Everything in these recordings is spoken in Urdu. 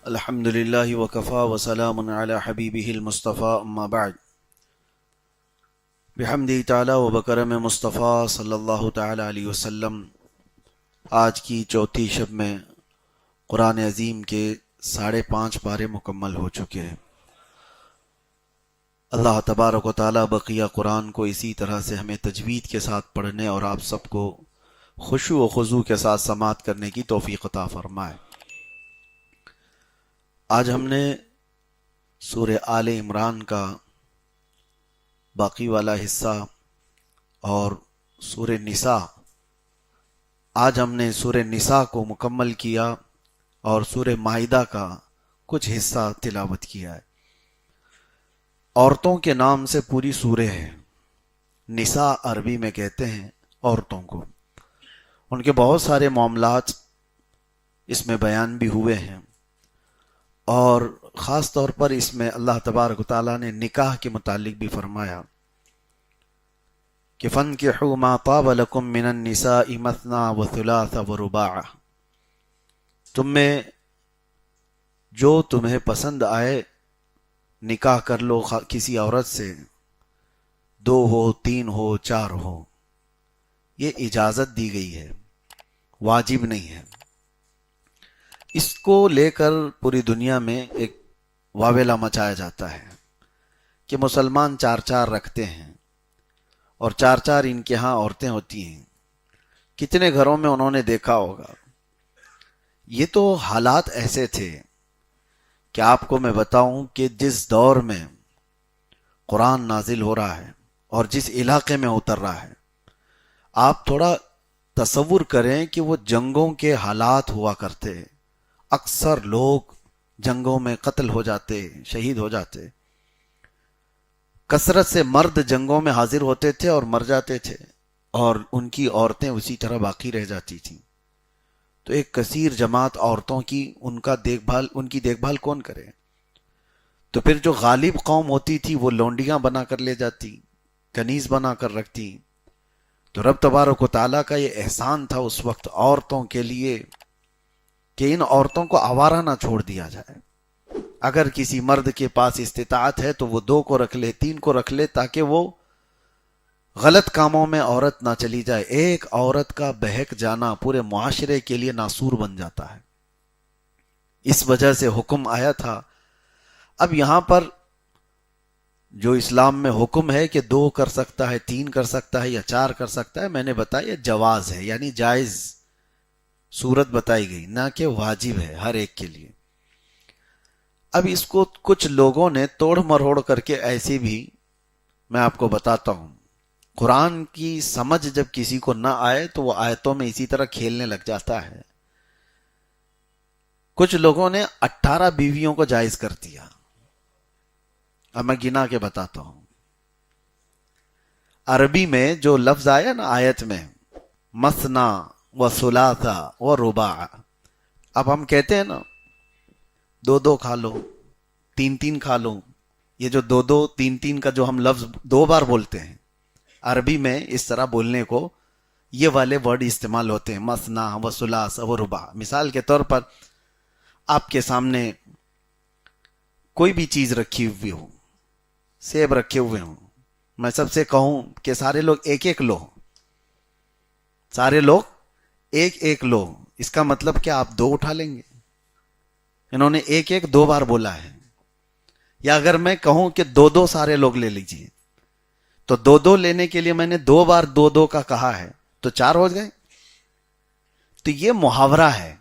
الحمد للہ وکفا وسلام علی حبیبہ المصطفیٰ اما بعد بحمدہ تعالی و بکرم مصطفیٰ صلی اللہ تعالی علیہ وسلم۔ آج کی چوتھی شب میں قرآن عظیم کے 5.5 پارے مکمل ہو چکے ہیں۔ اللہ تبارک و تعالی بقیہ قرآن کو اسی طرح سے ہمیں تجوید کے ساتھ پڑھنے اور آپ سب کو خشوع و خضوع کے ساتھ سماعت کرنے کی توفیق عطا فرمائے۔ آج ہم نے سورہ آل عمران کا باقی والا حصہ اور سورہ نساء، آج ہم نے سورہ نساء کو مکمل کیا اور سورہ مائدہ کا کچھ حصہ تلاوت کیا ہے۔ عورتوں کے نام سے پوری سورہ ہے۔ نساء عربی میں کہتے ہیں عورتوں کو۔ ان کے بہت سارے معاملات اس میں بیان بھی ہوئے ہیں، اور خاص طور پر اس میں اللہ تبارک و تعالیٰ نے نکاح کے متعلق بھی فرمایا کہ فَانْكِحُوا مَا طَابَ لَكُم مِّنَ النِّسَاءِ مَثْنَىٰ وَثُلَاثَ وَرُبَاعَ، تم میں جو تمہیں پسند آئے نکاح کر لو کسی عورت سے، 2 ہو 3 ہو 4 ہو، یہ اجازت دی گئی ہے، واجب نہیں ہے۔ اس کو لے کر پوری دنیا میں ایک واویلا مچایا جاتا ہے کہ مسلمان 4 رکھتے ہیں اور 4 ان کے ہاں عورتیں ہوتی ہیں۔ کتنے گھروں میں انہوں نے دیکھا ہوگا۔ یہ تو حالات ایسے تھے کہ آپ کو میں بتاؤں کہ جس دور میں قرآن نازل ہو رہا ہے اور جس علاقے میں اتر رہا ہے، آپ تھوڑا تصور کریں کہ وہ جنگوں کے حالات ہوا کرتے۔ اکثر لوگ جنگوں میں قتل ہو جاتے، شہید ہو جاتے۔ کثرت سے مرد جنگوں میں حاضر ہوتے تھے اور مر جاتے تھے، اور ان کی عورتیں اسی طرح باقی رہ جاتی تھیں۔ تو ایک کثیر جماعت عورتوں کی ان کی دیکھ بھال کون کرے؟ تو پھر جو غالب قوم ہوتی تھی وہ لونڈیاں بنا کر لے جاتی، کنیز بنا کر رکھتی۔ تو رب تبارک و تعالیٰ کا یہ احسان تھا اس وقت عورتوں کے لیے کہ ان عورتوں کو آوارہ نہ چھوڑ دیا جائے۔ اگر کسی مرد کے پاس استطاعت ہے تو وہ 2 کو رکھ لے، 3 کو رکھ لے، تاکہ وہ غلط کاموں میں عورت نہ چلی جائے۔ ایک عورت کا بہک جانا پورے معاشرے کے لیے ناسور بن جاتا ہے۔ اس وجہ سے حکم آیا تھا۔ اب یہاں پر جو اسلام میں حکم ہے کہ 2 کر سکتا ہے، 3 کر سکتا ہے یا 4 کر سکتا ہے، میں نے بتایا جواز ہے، یعنی جائز صورت بتائی گئی، نہ کہ واجب ہے ہر ایک کے لیے۔ اب اس کو کچھ لوگوں نے توڑ مروڑ کر کے ایسے بھی، میں آپ کو بتاتا ہوں، قرآن کی سمجھ جب کسی کو نہ آئے تو وہ آیتوں میں اسی طرح کھیلنے لگ جاتا ہے۔ کچھ لوگوں نے 18 بیویوں کو جائز کر دیا۔ اب میں گنا کے بتاتا ہوں۔ عربی میں جو لفظ آیا نا آیت میں، مثنا و ثلاثہ و رباع، اب ہم کہتے ہیں نا 2 کھا لو، 3 کھا لو، یہ جو 2 3 کا جو ہم لفظ 2 بار بولتے ہیں، عربی میں اس طرح بولنے کو یہ والے ورڈ استعمال ہوتے ہیں، مثنا و ثلاثہ و رباع۔ مثال کے طور پر آپ کے سامنے کوئی بھی چیز رکھی ہوئی ہو، سیب رکھے ہوئے ہوں، میں سب سے کہوں کہ سارے لوگ 1 لو، سارے لوگ 1 لو، اس کا مطلب کہ آپ 2 اٹھا لیں گے۔ انہوں نے 2 بار بولا ہے۔ یا اگر میں کہوں کہ 2 سارے لوگ لے لیجئے، تو 2 لینے کے لیے میں نے 2 بار 2 کا کہا ہے، تو 4 ہو گئے۔ تو یہ محاورہ ہے،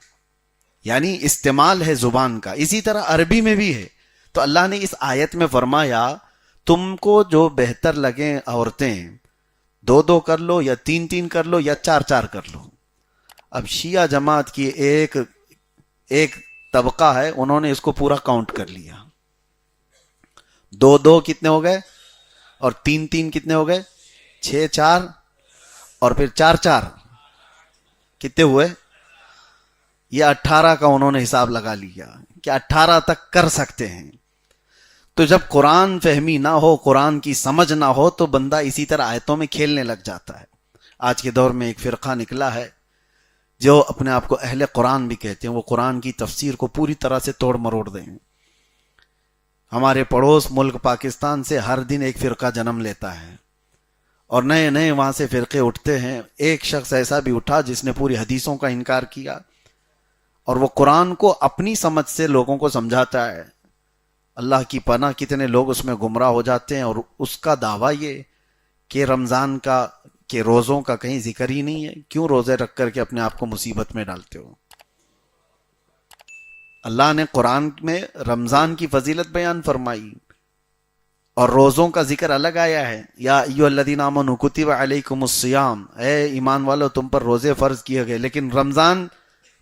یعنی استعمال ہے زبان کا، اسی طرح عربی میں بھی ہے۔ تو اللہ نے اس آیت میں فرمایا تم کو جو بہتر لگیں عورتیں، 2 کر لو یا 3 کر لو یا 4 کر لو۔ اب شیعہ جماعت کی ایک طبقہ ہے، انہوں نے اس کو پورا کاؤنٹ کر لیا۔ 2 کتنے ہو گئے، اور 3 کتنے ہو گئے، 6 اور پھر 4 کتنے ہوئے، یہ 18 کا انہوں نے حساب لگا لیا کہ 18 تک کر سکتے ہیں۔ تو جب قرآن فہمی نہ ہو، قرآن کی سمجھ نہ ہو، تو بندہ اسی طرح آیتوں میں کھیلنے لگ جاتا ہے۔ آج کے دور میں ایک فرقہ نکلا ہے جو اپنے آپ کو اہل قرآن بھی کہتے ہیں، وہ قرآن کی تفسیر کو پوری طرح سے توڑ مروڑ دیں۔ ہمارے پڑوس ملک پاکستان سے ہر دن ایک فرقہ جنم لیتا ہے اور نئے نئے وہاں سے فرقے اٹھتے ہیں۔ ایک شخص ایسا بھی اٹھا جس نے پوری حدیثوں کا انکار کیا اور وہ قرآن کو اپنی سمجھ سے لوگوں کو سمجھاتا ہے۔ اللہ کی پناہ کتنے لوگ اس میں گمراہ ہو جاتے ہیں، اور اس کا دعویٰ یہ کہ رمضان کا کہ روزوں کا کہیں ذکر ہی نہیں ہے، کیوں روزے رکھ کر کے اپنے آپ کو مصیبت میں ڈالتے ہو؟ اللہ نے قرآن میں رمضان کی فضیلت بیان فرمائی اور روزوں کا ذکر الگ آیا ہے۔ یا ایھا الذین آمنوا کتب علیکم الصیام، اے ایمان والو تم پر روزے فرض کیے گئے، لیکن رمضان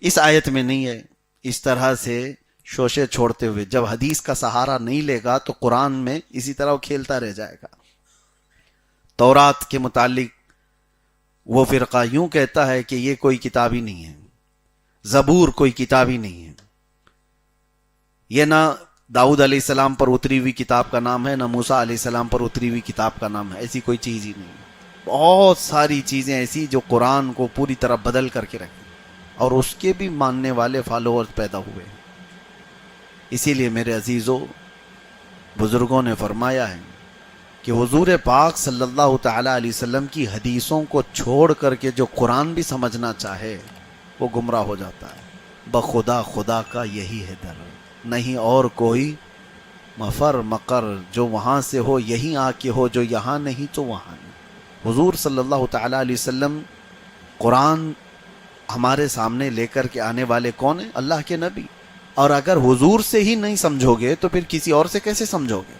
اس آیت میں نہیں ہے۔ اس طرح سے شوشے چھوڑتے ہوئے جب حدیث کا سہارا نہیں لے گا تو قرآن میں اسی طرح وہ کھیلتا رہ جائے گا۔ تورات کے متعلق وہ فرقہ یوں کہتا ہے کہ یہ کوئی کتاب ہی نہیں ہے، زبور کوئی کتاب ہی نہیں ہے، یہ نہ داؤد علیہ السلام پر اتری ہوئی کتاب کا نام ہے، نہ موسیٰ علیہ السلام پر اتری ہوئی کتاب کا نام ہے، ایسی کوئی چیز ہی نہیں ہے۔ بہت ساری چیزیں ایسی جو قرآن کو پوری طرح بدل کر کے رکھی، اور اس کے بھی ماننے والے فالوورز پیدا ہوئے ہیں۔ اسی لیے میرے عزیزو، بزرگوں نے فرمایا ہے کہ حضور پاک صلی اللہ تعالی علیہ وسلم کی حدیثوں کو چھوڑ کر کے جو قرآن بھی سمجھنا چاہے وہ گمراہ ہو جاتا ہے۔ بخدا خدا کا یہی ہے در، نہیں اور کوئی مفر مقر، جو وہاں سے ہو یہیں آ کے ہو، جو یہاں نہیں تو وہاں نہیں۔ حضور صلی اللہ تعالی علیہ وسلم قرآن ہمارے سامنے لے کر کے آنے والے کون ہیں؟ اللہ کے نبی۔ اور اگر حضور سے ہی نہیں سمجھو گے تو پھر کسی اور سے کیسے سمجھو گے؟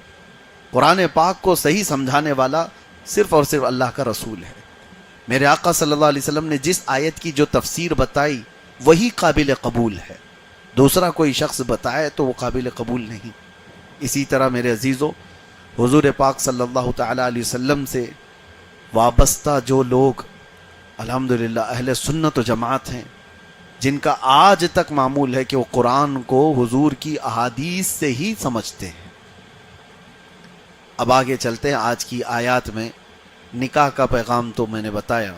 قرآن پاک کو صحیح سمجھانے والا صرف اور صرف اللہ کا رسول ہے۔ میرے آقا صلی اللہ علیہ وسلم نے جس آیت کی جو تفسیر بتائی وہی قابل قبول ہے، دوسرا کوئی شخص بتائے تو وہ قابل قبول نہیں۔ اسی طرح میرے عزیزو، حضور پاک صلی اللہ تعالی علیہ وسلم سے وابستہ جو لوگ الحمدللہ اہل سنت و جماعت ہیں، جن کا آج تک معمول ہے کہ وہ قرآن کو حضور کی احادیث سے ہی سمجھتے ہیں۔ اب آگے چلتے ہیں آج کی آیات میں۔ نکاح کا پیغام تو میں نے بتایا،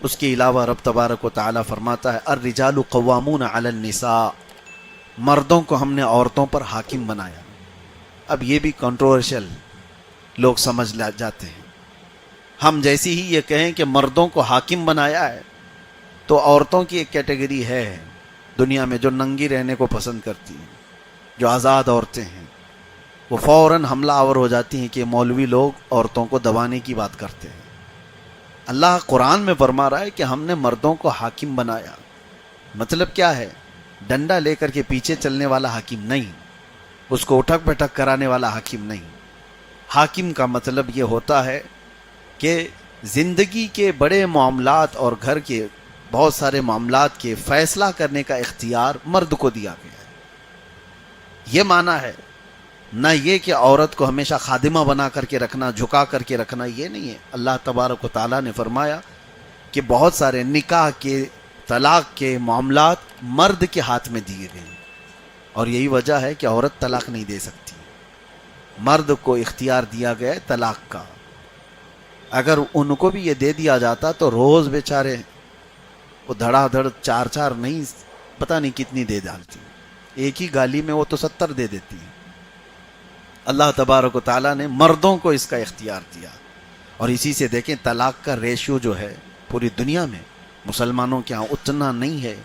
اس کے علاوہ رب تبارک و تعالی فرماتا ہے الرجال قوامون علی النساء، مردوں کو ہم نے عورتوں پر حاکم بنایا۔ اب یہ بھی کنٹروورشل لوگ سمجھ جاتے ہیں۔ ہم جیسی ہی یہ کہیں کہ مردوں کو حاکم بنایا ہے، تو عورتوں کی ایک کیٹیگری ہے دنیا میں جو ننگی رہنے کو پسند کرتی ہیں، جو آزاد عورتیں ہیں، وہ فوراً حملہ آور ہو جاتی ہیں کہ مولوی لوگ عورتوں کو دبانے کی بات کرتے ہیں۔ اللہ قرآن میں فرما رہا ہے کہ ہم نے مردوں کو حاکم بنایا۔ مطلب کیا ہے؟ ڈنڈا لے کر کے پیچھے چلنے والا حاکم نہیں، اس کو اٹھک پٹک کرانے والا حاکم نہیں۔ حاکم کا مطلب یہ ہوتا ہے کہ زندگی کے بڑے معاملات اور گھر کے بہت سارے معاملات کے فیصلہ کرنے کا اختیار مرد کو دیا گیا ہے۔ یہ معنی ہے، نہ یہ کہ عورت کو ہمیشہ خادمہ بنا کر کے رکھنا، جھکا کر کے رکھنا، یہ نہیں ہے۔ اللہ تبارک و تعالیٰ نے فرمایا کہ بہت سارے نکاح کے، طلاق کے معاملات مرد کے ہاتھ میں دیے گئے ہیں، اور یہی وجہ ہے کہ عورت طلاق نہیں دے سکتی۔ مرد کو اختیار دیا گیا ہے طلاق کا۔ اگر ان کو بھی یہ دے دیا جاتا تو روز بیچارے وہ دھڑا دھڑ چار چار نہیں، پتہ نہیں کتنی دے ڈالتی، ایک ہی گالی میں وہ تو 70 دے دیتی ہے۔ اللہ تبارک و تعالیٰ نے مردوں کو اس کا اختیار دیا، اور اسی سے دیکھیں طلاق کا ریشیو جو ہے پوری دنیا میں مسلمانوں کے ہاں اتنا نہیں ہے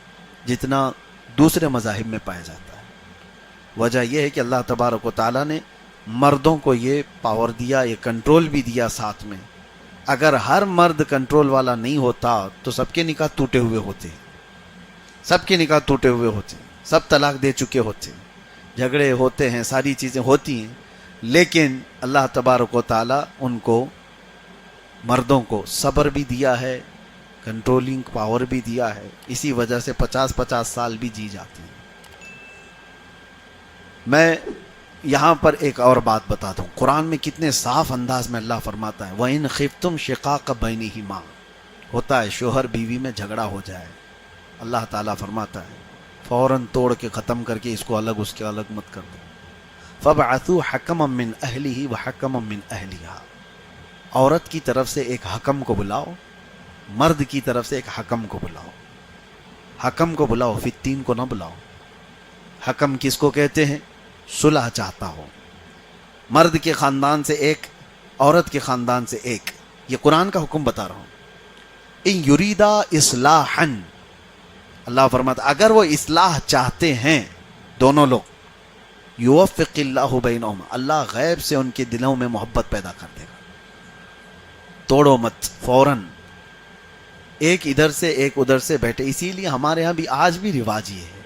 جتنا دوسرے مذاہب میں پایا جاتا ہے۔ وجہ یہ ہے کہ اللہ تبارک و تعالیٰ نے مردوں کو یہ پاور دیا، یہ کنٹرول بھی دیا ساتھ میں۔ اگر ہر مرد کنٹرول والا نہیں ہوتا تو سب کے نکاح ٹوٹے ہوئے ہوتے، سب کے نکاح ٹوٹے ہوئے ہوتے، سب طلاق دے چکے ہوتے، جھگڑے ہوتے ہیں، ساری چیزیں ہوتی ہیں، لیکن اللہ تبارک و تعالیٰ ان کو، مردوں کو صبر بھی دیا ہے، کنٹرولنگ پاور بھی دیا ہے، اسی وجہ سے 50-50 سال بھی جی جاتے ہیں۔ میں یہاں پر ایک اور بات بتا دوں، قرآن میں کتنے صاف انداز میں اللہ فرماتا ہے وَإِنْ خِفْتُمْ شِقَاقَ بَيْنِهِمَا، ہوتا ہے شوہر بیوی میں جھگڑا ہو جائے، اللہ تعالیٰ فرماتا ہے فوراً توڑ کے ختم کر کے اس کو الگ اس کے الگ مت کر دو۔ فَبْعَثُوا حَكَمًا مِّنْ أَهْلِهِ وَحَكَمًا مِّنْ أَهْلِهَا، عورت کی طرف سے ایک حکم کو بلاؤ، مرد کی طرف سے ایک حکم کو بلاؤ۔ حکم کو بلاؤ، فتین کو نہ بلاؤ۔ حکم کس کو کہتے ہیں؟ صلح چاہتا ہو، مرد کے خاندان سے ایک، عورت کے خاندان سے ایک۔ یہ قرآن کا حکم بتا رہا ہوں۔ ان یریدا اصلاحا، اللہ فرماتا اگر وہ اصلاح چاہتے ہیں دونوں لوگ، یوفق اللہ بینہما، اللہ غیب سے ان کے دلوں میں محبت پیدا کر دے گا۔ توڑو مت فوراً، ایک ادھر سے ایک ادھر سے بیٹھے۔ اسی لیے ہمارے ہاں بھی آج بھی رواج یہ ہے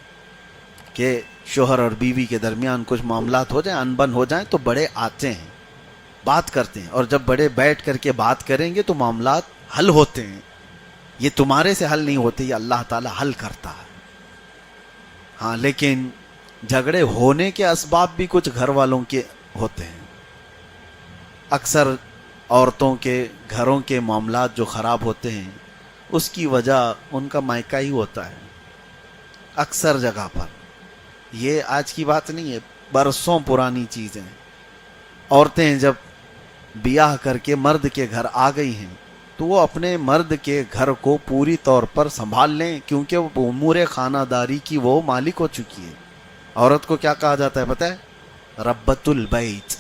کہ شوہر اور بیوی کے درمیان کچھ معاملات ہو جائیں، انبن ہو جائیں، تو بڑے آتے ہیں، بات کرتے ہیں، اور جب بڑے بیٹھ کر کے بات کریں گے تو معاملات حل ہوتے ہیں۔ یہ تمہارے سے حل نہیں ہوتے، یہ اللہ تعالی حل کرتا ہے۔ ہاں، لیکن جھگڑے ہونے کے اسباب بھی کچھ گھر والوں کے ہوتے ہیں۔ اکثر عورتوں کے گھروں کے معاملات جو خراب ہوتے ہیں اس کی وجہ ان کا مائکہ ہی ہوتا ہے، اکثر جگہ پر۔ یہ آج کی بات نہیں ہے، برسوں پرانی چیزیں۔ عورتیں جب بیاہ کر کے مرد کے گھر آ گئی ہیں تو وہ اپنے مرد کے گھر کو پوری طور پر سنبھال لیں، کیونکہ وہ امور خانہ داری کی وہ مالک ہو چکی ہے۔ عورت کو کیا کہا جاتا ہے پتہ ہے؟ ربۃ البیت۔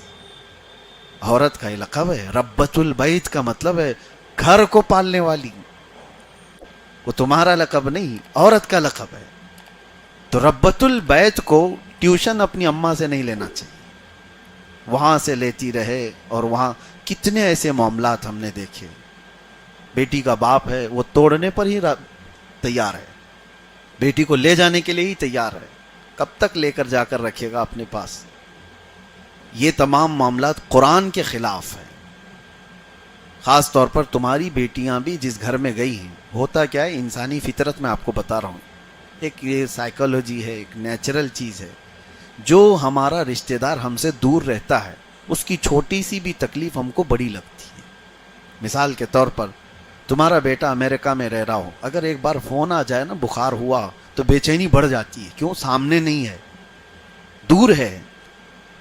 عورت کا یہ لقب ہے، ربۃ البیت کا مطلب ہے گھر کو پالنے والی۔ وہ تمہارا لقب نہیں، عورت کا لقب ہے۔ تو ربۃ البیت کو ٹیوشن اپنی اماں سے نہیں لینا چاہیے، وہاں سے لیتی رہے۔ اور وہاں کتنے ایسے معاملات ہم نے دیکھے، بیٹی کا باپ ہے وہ توڑنے پر ہی تیار ہے، بیٹی کو لے جانے کے لیے ہی تیار ہے، کب تک لے کر جا کر رکھے گا اپنے پاس؟ یہ تمام معاملات قرآن کے خلاف ہیں۔ خاص طور پر تمہاری بیٹیاں بھی جس گھر میں گئی ہیں، ہوتا کیا ہے، انسانی فطرت میں آپ کو بتا رہا ہوں، ایک یہ سائیکالوجی ہے، ایک نیچرل چیز ہے۔ جو ہمارا رشتہ دار ہم سے دور رہتا ہے اس کی چھوٹی سی بھی تکلیف ہم کو بڑی لگتی ہے۔ مثال کے طور پر تمہارا بیٹا امریکہ میں رہ رہا ہو، اگر ایک بار فون آ جائے نا بخار ہوا تو بے چینی بڑھ جاتی ہے، کیوں؟ سامنے نہیں ہے، دور ہے،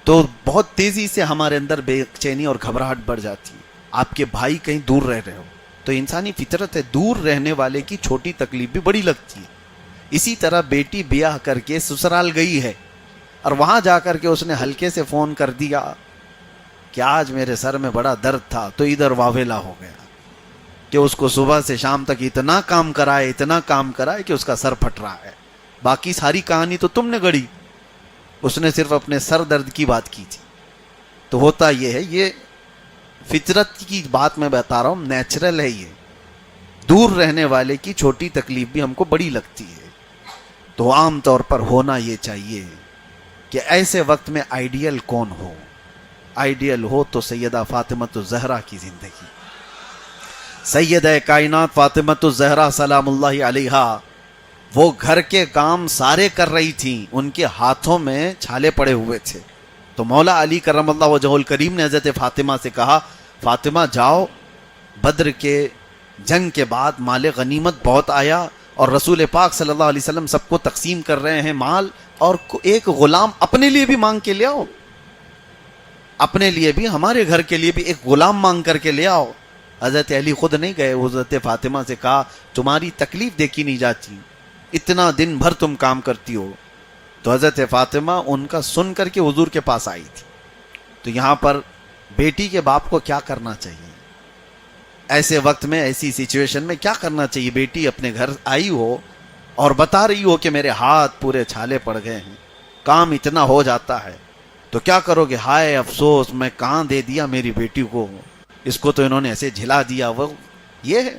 تو بہت تیزی سے ہمارے اندر بے چینی اور گھبراہٹ بڑھ جاتی ہے۔ آپ کے بھائی کہیں دور رہ رہے ہو تو انسانی فطرت ہے، دور رہنے والے کی چھوٹی تکلیف بھی بڑی لگتی ہے۔ اسی طرح بیٹی بیاہ کر کے سسرال گئی ہے اور وہاں جا کر کے اس نے ہلکے سے فون کر دیا کہ آج میرے سر میں بڑا درد تھا، تو ادھر واویلا ہو گیا کہ اس کو صبح سے شام تک اتنا کام کرائے کہ اس کا سر پھٹ رہا ہے۔ باقی ساری کہانی تو تم نے گڑھی، اس نے صرف اپنے سر درد کی بات کی تھی۔ تو ہوتا یہ ہے، یہ فطرت کی بات میں بتا رہا ہوں، نیچرل ہے یہ۔ دور رہنے والے کی چھوٹی تکلیف بھی ہم کو بڑی لگتی ہے۔ تو عام طور پر ہونا یہ چاہیے کہ ایسے وقت میں آئیڈیل کون ہو؟ آئیڈیل ہو تو سیدہ فاطمۃ الزہرا کی زندگی، سیدہ کائنات فاطمۃ الزہرا سلام اللہ علیہا۔ وہ گھر کے کام سارے کر رہی تھیں، ان کے ہاتھوں میں چھالے پڑے ہوئے تھے۔ تو مولا علی کرم اللہ وجہہ الکریم نے حضرت فاطمہ سے کہا، فاطمہ جاؤ، بدر کے جنگ کے بعد مال غنیمت بہت آیا اور رسول پاک صلی اللہ علیہ وسلم سب کو تقسیم کر رہے ہیں مال، اور ایک غلام اپنے لیے بھی مانگ کے لے آؤ، اپنے لیے بھی، ہمارے گھر کے لیے بھی ایک غلام مانگ کر کے لے آؤ۔ حضرت علی خود نہیں گئے، حضرت فاطمہ سے کہا تمہاری تکلیف دیکھی نہیں جاتی، اتنا دن بھر تم کام کرتی ہو۔ تو حضرت فاطمہ ان کا سن کر کے حضور کے پاس آئی تھی۔ تو یہاں پر بیٹی کے باپ کو کیا کرنا چاہیے ایسے وقت میں، ایسی سچویشن میں کیا کرنا چاہیے؟ بیٹی اپنے گھر آئی ہو اور بتا رہی ہو کہ میرے ہاتھ پورے چھالے پڑ گئے ہیں، کام اتنا ہو جاتا ہے، تو کیا کرو گے؟ ہائے افسوس، میں کہاں دے دیا میری بیٹی کو، اس کو تو انہوں نے ایسے جھلا دیا۔ وہ یہ ہے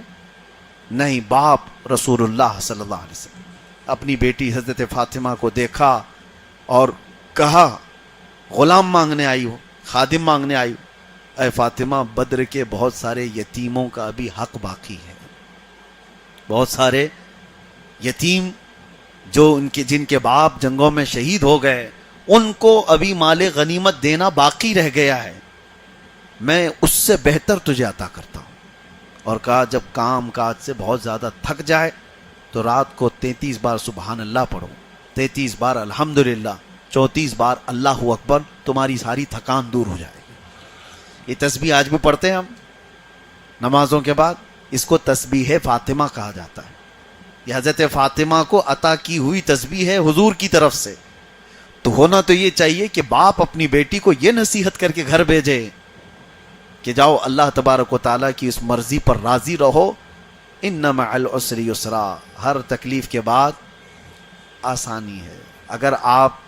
نہیں، باپ رسول اللہ صلی اللہ علیہ وسلم اپنی بیٹی حضرت فاطمہ کو دیکھا اور کہا، غلام مانگنے آئی ہو، خادم مانگنے آئی ہو، اے فاطمہ بدر کے بہت سارے یتیموں کا بھی حق باقی ہے، بہت سارے یتیم جو جن کے باپ جنگوں میں شہید ہو گئے، ان کو ابھی مال غنیمت دینا باقی رہ گیا ہے، میں اس سے بہتر تجھے عطا کرتا ہوں۔ اور کہا جب کام کاج سے بہت زیادہ تھک جائے تو رات کو 33 بار سبحان اللہ پڑھو، 33 بار الحمدللہ، 34 بار اللہ اکبر، تمہاری ساری تھکان دور ہو جائے گی۔ یہ تسبیح آج بھی پڑھتے ہیں ہم نمازوں کے بعد، اس کو تسبیح فاطمہ کہا جاتا ہے۔ یہ حضرت فاطمہ کو عطا کی ہوئی تسبیح ہے حضور کی طرف سے. تو ہونا تو یہ چاہیے کہ باپ اپنی بیٹی کو یہ نصیحت کر کے گھر بھیجے کہ جاؤ اللہ تبارک و تعالیٰ کی اس مرضی پر راضی رہو. ان مع العسر یسرا، ہر تکلیف کے بعد آسانی ہے. اگر آپ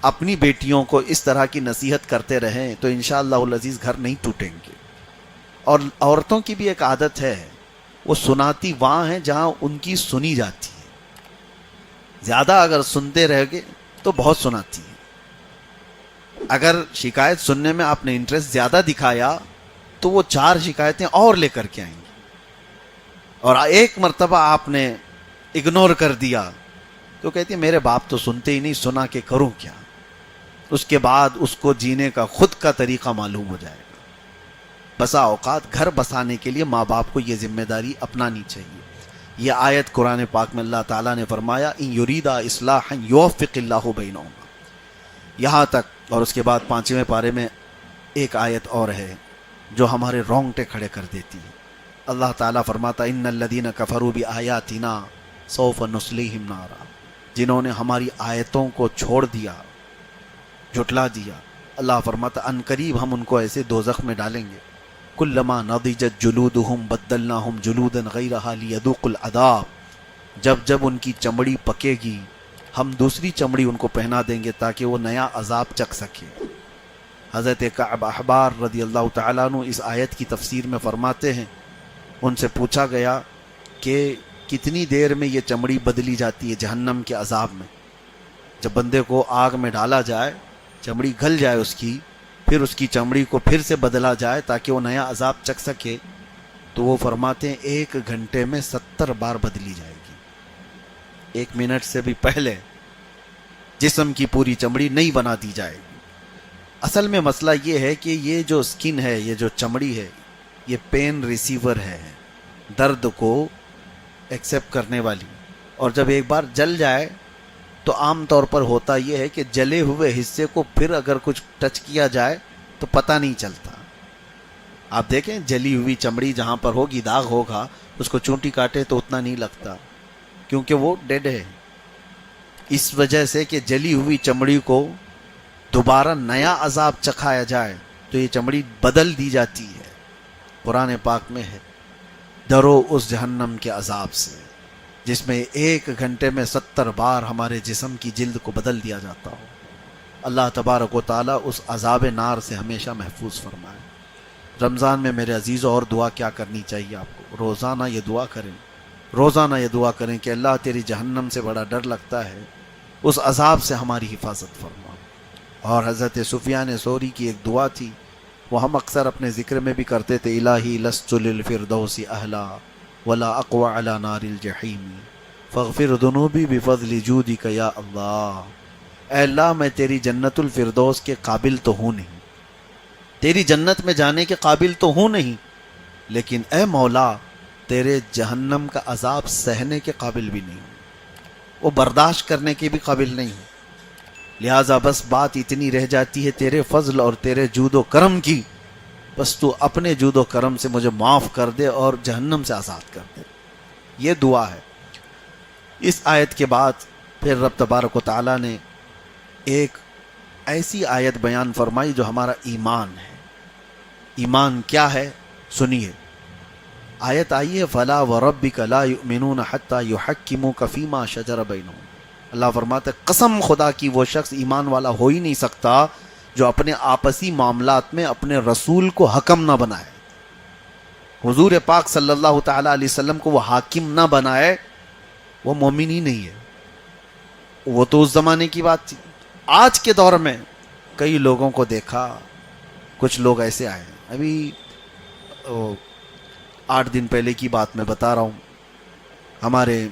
اپنی بیٹیوں کو اس طرح کی نصیحت کرتے رہیں تو انشاءاللہ العزیز گھر نہیں ٹوٹیں گے. اور عورتوں کی بھی ایک عادت ہے، وہ سناتی وہاں ہیں جہاں ان کی سنی جاتی ہے. زیادہ اگر سنتے رہ گے تو بہت سناتی ہے. اگر شکایت سننے میں آپ نے انٹرسٹ زیادہ دکھایا تو وہ 4 شکایتیں اور لے کر کے آئیں گی. اور ایک مرتبہ آپ نے اگنور کر دیا تو کہتی ہے میرے باپ تو سنتے ہی نہیں، سنا کے کروں کیا. اس کے بعد اس کو جینے کا خود کا طریقہ معلوم ہو جائے گا. بسا اوقات گھر بسانے کے لیے ماں باپ کو یہ ذمہ داری اپنانی چاہیے. یہ آیت قرآن پاک میں اللہ تعالیٰ نے فرمایا ان یریدا اصلاحا یوفق اللہ بینہما، یہاں تک. اور اس کے بعد 5ویں پارے میں ایک آیت اور ہے جو ہمارے رونگٹے کھڑے کر دیتی ہے. اللہ تعالیٰ فرماتا ان الذین کفروا بآیاتنا سوف نصلیہم نارا، جنہوں نے ہماری آیتوں کو چھوڑ دیا، جھٹلا دیا، اللہ فرماتا ان قریب ہم ان کو ایسے دوزخ میں ڈالیں گے. کلما نضجت جلودہم بدلناہم جلودا غیرہا لیذوقوا العذاب، جب جب ان کی چمڑی پکے گی ہم دوسری چمڑی ان کو پہنا دیں گے تاکہ وہ نیا عذاب چکھ سکے. حضرت کعب احبار رضی اللہ تعالیٰ عنہ اس آیت کی تفسیر میں فرماتے ہیں، ان سے پوچھا گیا کہ کتنی دیر میں یہ چمڑی بدلی جاتی ہے جہنم کے عذاب میں؟ جب بندے کو آگ میں ڈالا جائے، چمڑی گھل جائے اس کی، پھر اس کی چمڑی کو پھر سے بدلا جائے تاکہ وہ نیا عذاب چکھ سکے، تو وہ فرماتے ہیں 1 گھنٹے میں 70 بار بدلی جائے گی. 1 منٹ سے بھی پہلے جسم کی پوری چمڑی نہیں بنا دی جائے گی. اصل میں مسئلہ یہ ہے کہ یہ جو سکن ہے، یہ جو چمڑی ہے، یہ پین ریسیور ہے، درد کو ایکسیپٹ کرنے والی. اور جب ایک بار جل جائے تو عام طور پر ہوتا یہ ہے کہ جلے ہوئے حصے کو پھر اگر کچھ ٹچ کیا جائے تو پتہ نہیں چلتا. آپ دیکھیں جلی ہوئی چمڑی جہاں پر ہوگی، داغ ہوگا، اس کو چونٹی کاٹے تو اتنا نہیں لگتا کیونکہ وہ ڈیڈ ہے. اس وجہ سے کہ جلی ہوئی چمڑی کو دوبارہ نیا عذاب چکھایا جائے تو یہ چمڑی بدل دی جاتی ہے. قرآن پاک میں ہے ڈرو اس جہنم کے عذاب سے جس میں 1 گھنٹے میں 70 بار ہمارے جسم کی جلد کو بدل دیا جاتا ہو. اللہ تبارک و تعالیٰ اس عذاب نار سے ہمیشہ محفوظ فرمائے. رمضان میں میرے عزیزوں اور دعا کیا کرنی چاہیے آپ کو؟ روزانہ یہ دعا کریں کہ اللہ تیری جہنم سے بڑا ڈر لگتا ہے، اس عذاب سے ہماری حفاظت فرما. اور حضرت سفیان ثوری کی ایک دعا تھی، وہ ہم اکثر اپنے ذکر میں بھی کرتے تھے، الہی لست للفردوس اہلا ولا اقوى على نار الجحیم فاغفر ذنوبی بفضل جودک یا اللہ. اے اللہ میں تیری جنت الفردوس کے قابل تو ہوں نہیں، تیری جنت میں جانے کے قابل تو ہوں نہیں، لیکن اے مولا تیرے جہنم کا عذاب سہنے کے قابل بھی نہیں ہوں، وہ برداشت کرنے کے بھی قابل نہیں ہوں. لہٰذا بس بات اتنی رہ جاتی ہے تیرے فضل اور تیرے جود و کرم کی، بس تو اپنے جود و کرم سے مجھے معاف کر دے اور جہنم سے آزاد کر دے. یہ دعا ہے. اس آیت کے بعد پھر رب تبارک و تعالیٰ نے ایک ایسی آیت بیان فرمائی جو ہمارا ایمان ہے. ایمان کیا ہے سنیے. آیت آئی ہے فَلَا وَرَبِّكَ لَا يُؤْمِنُونَ حَتَّى يُحَكِّمُوكَ فِي مَا شَجَرَ بَيْنَهُمْ. اللہ فرماتا ہے قسم خدا کی وہ شخص ایمان والا ہو ہی نہیں سکتا جو اپنے آپسی معاملات میں اپنے رسول کو حکم نہ بنائے. حضور پاک صلی اللہ تعالیٰ علیہ وسلم کو وہ حاکم نہ بنائے، وہ مومن ہی نہیں ہے. وہ تو اس زمانے کی بات تھی. آج کے دور میں کئی لوگوں کو دیکھا، کچھ لوگ ایسے آئے. ابھی 8 دن پہلے کی بات میں بتا رہا ہوں، ہمارے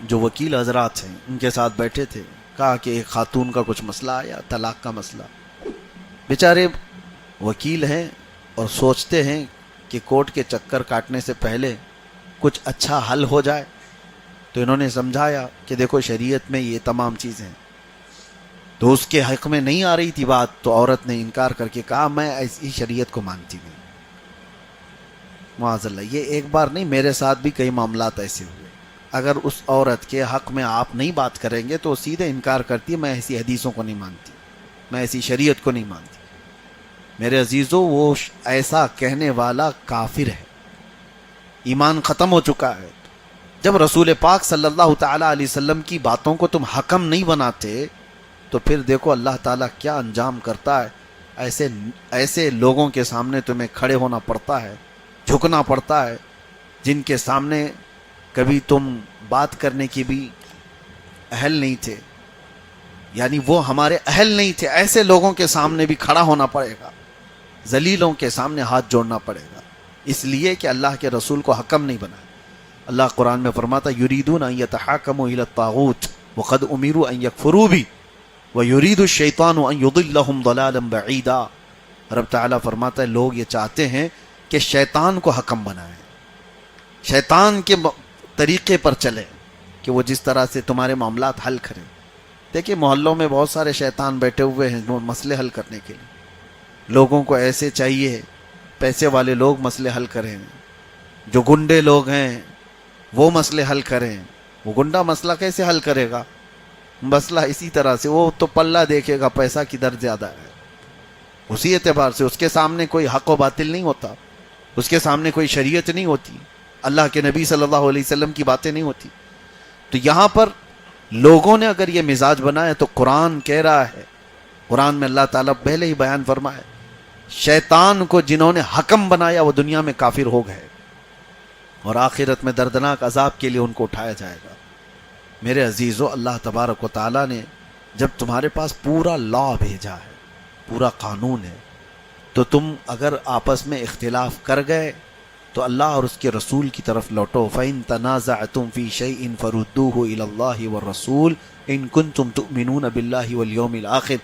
جو وکیل حضرات ہیں ان کے ساتھ بیٹھے تھے. کہا کہ ایک خاتون کا کچھ مسئلہ آیا، طلاق کا مسئلہ. بیچارے وکیل ہیں اور سوچتے ہیں کہ کورٹ کے چکر کاٹنے سے پہلے کچھ اچھا حل ہو جائے. تو انہوں نے سمجھایا کہ دیکھو شریعت میں یہ تمام چیزیں، تو اس کے حق میں نہیں آ رہی تھی بات. تو عورت نے انکار کر کے کہا میں ایسی شریعت کو مانتی نہیں. معاذ اللہ، یہ ایک بار نہیں، میرے ساتھ بھی کئی معاملات ایسے ہوئے. اگر اس عورت کے حق میں آپ نہیں بات کریں گے تو سیدھے انکار کرتی ہے، میں ایسی حدیثوں کو نہیں مانتی، میں ایسی شریعت کو نہیں مانتی۔ میرے عزیزو، وہ ایسا کہنے والا کافر ہے، ایمان ختم ہو چکا ہے۔ جب رسول پاک صلی اللہ تعالی علیہ وسلم کی باتوں کو تم حکم نہیں بناتے تو پھر دیکھو اللہ تعالیٰ کیا انجام کرتا ہے۔ ایسے لوگوں کے سامنے تمہیں کھڑے ہونا پڑتا ہے، جھکنا پڑتا ہے، جن کے سامنے کبھی تم بات کرنے کی بھی اہل نہیں تھے، یعنی وہ ہمارے اہل نہیں تھے، ایسے لوگوں کے سامنے بھی کھڑا ہونا پڑے گا، ذلیلوں کے سامنے ہاتھ جوڑنا پڑے گا، اس لیے کہ اللہ کے رسول کو حکم نہیں بنایا۔ اللہ قرآن میں فرماتا یریدون ان یتحاکموا الی الطاغوت وقد امروا ان یکفروا بہ ویرید الشیطان ان یضلهم ضلالا بعیدا۔ رب تعالیٰ فرماتا ہے لوگ یہ چاہتے ہیں کہ شیطان کو حکم بنائیں، شیطان کے طریقے پر چلے کہ وہ جس طرح سے تمہارے معاملات حل کریں۔ دیکھیں محلوں میں بہت سارے شیطان بیٹھے ہوئے ہیں جو مسئلے حل کرنے کے لیے، لوگوں کو ایسے چاہیے پیسے والے لوگ مسئلے حل کریں، جو گنڈے لوگ ہیں وہ مسئلے حل کریں۔ وہ گنڈا مسئلہ کیسے حل کرے گا؟ مسئلہ اسی طرح سے، وہ تو پلہ دیکھے گا پیسہ کدھر زیادہ ہے، اسی اعتبار سے اس کے سامنے کوئی حق و باطل نہیں ہوتا، اس کے سامنے کوئی شریعت نہیں ہوتی، اللہ کے نبی صلی اللہ علیہ وسلم کی باتیں نہیں ہوتی۔ تو یہاں پر لوگوں نے اگر یہ مزاج بنایا تو قرآن کہہ رہا ہے، قرآن میں اللہ تعالیٰ پہلے ہی بیان فرمایا، شیطان کو جنہوں نے حکم بنایا وہ دنیا میں کافر ہو گئے اور آخرت میں دردناک عذاب کے لیے ان کو اٹھایا جائے گا۔ میرے عزیزو، اللہ تبارک و تعالیٰ نے جب تمہارے پاس پورا لا بھیجا ہے، پورا قانون ہے، تو تم اگر آپس میں اختلاف کر گئے تو اللہ اور اس کے رسول کی طرف لوٹو۔ فَإِن تَنَازَعْتُمْ فِي شَيْءٍ فَرُدُّوهُ إِلَى اللَّهِ وَالرَّسُولِ إِن كُنتُمْ تُؤْمِنُونَ بِاللَّهِ وَالْيَوْمِ الْآخِرِ